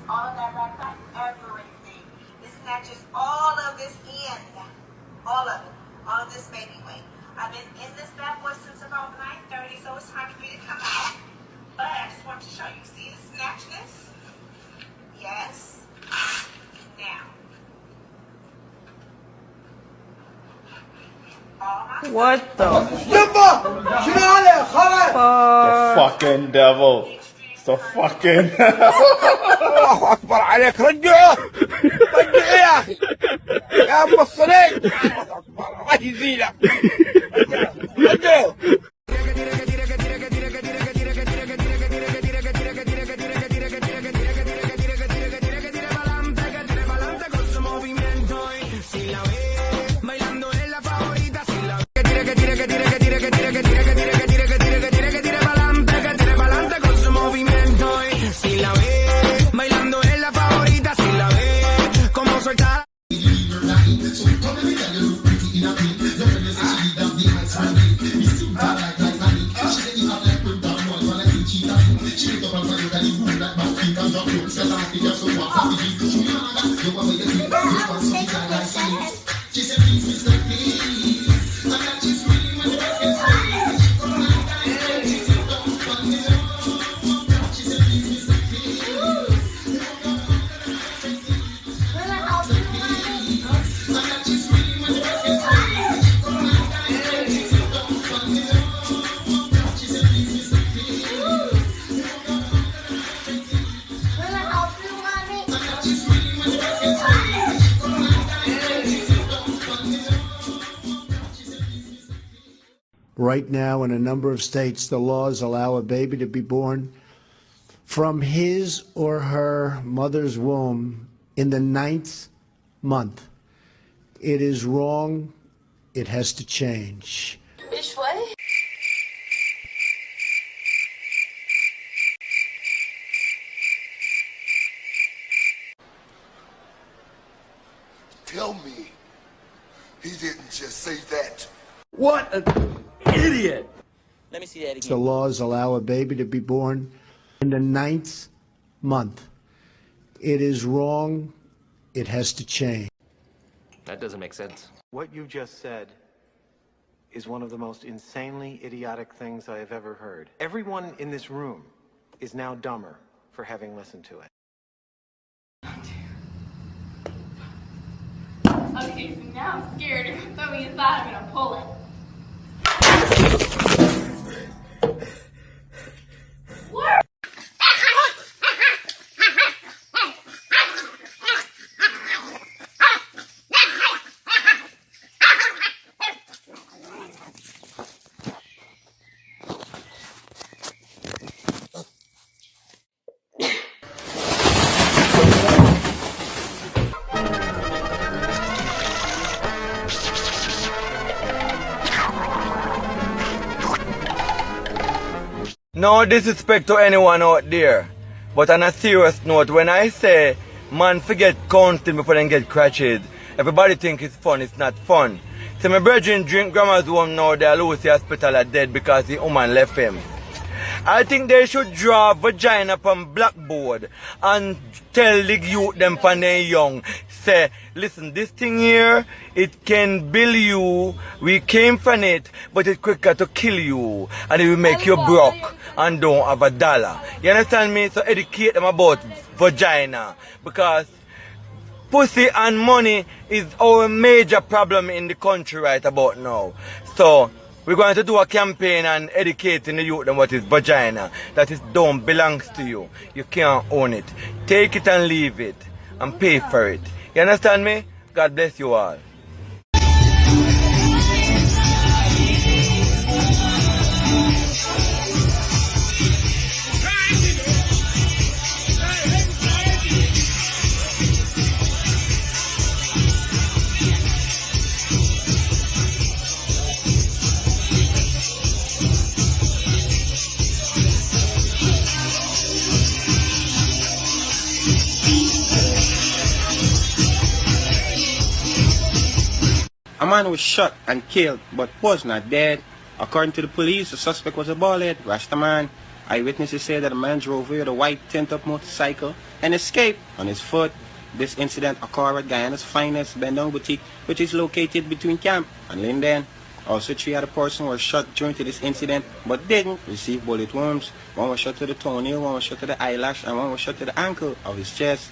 all of that right back, everything. It snatches all of this in. All of it. All of this baby weight. I've been in this bad boy since about 9:30, so it's time for me to come out. But I just want to show you. See the snatch this? Yes. Now. What the The fucking devil. It's the fucking الله اكبر عليك رجعه رجعه يا اخي يا ام الصديق الله اكبر الله يزيدك رجعه Right now, in a number of states, the laws allow a baby to be born from his or her mother's womb in the 9th month. It is wrong. It has to change. Bitch, what? Tell me he didn't just say that. What an idiot. Let me see that again. The laws allow a baby to be born in the 9th month. It is wrong. It has to change. That doesn't make sense. What you just said is one of the most insanely idiotic things I have ever heard. Everyone in this room is now dumber for having listened to it. Okay, so now I'm scared. If you throw me inside, I'm gonna pull it. What? No disrespect to anyone out there, but on a serious note, when I say man forget counting before they get crutches, everybody think it's fun. It's not fun. So my brethren drink grandma's home now. They lose the hospital are dead because the woman left him. I think they should draw vagina from blackboard and tell the youth them when they young, say, listen, this thing here, it can build you, we came from it, but it's quicker to kill you, and it will make you broke and don't have a dollar. You understand me? So educate them about vagina, because pussy and money is our major problem in the country right about now. So we're going to do a campaign and educating the youth on what is vagina. That is don't belongs to you. You can't own it. Take it and leave it and pay for it. You understand me? God bless you all. A man was shot and killed, but was not dead. According to the police, the suspect was a bald-head Rastaman Eyewitnesses say that a man drove away with a white tint-up motorcycle and escaped on his foot. This incident occurred at Guyana's finest Bendong Boutique, which is located between Camp and Linden. Also, 3 other persons were shot during this incident but didn't receive bullet wounds. One was shot to the toenail, one was shot to the eyelash, and one was shot to the ankle of his chest.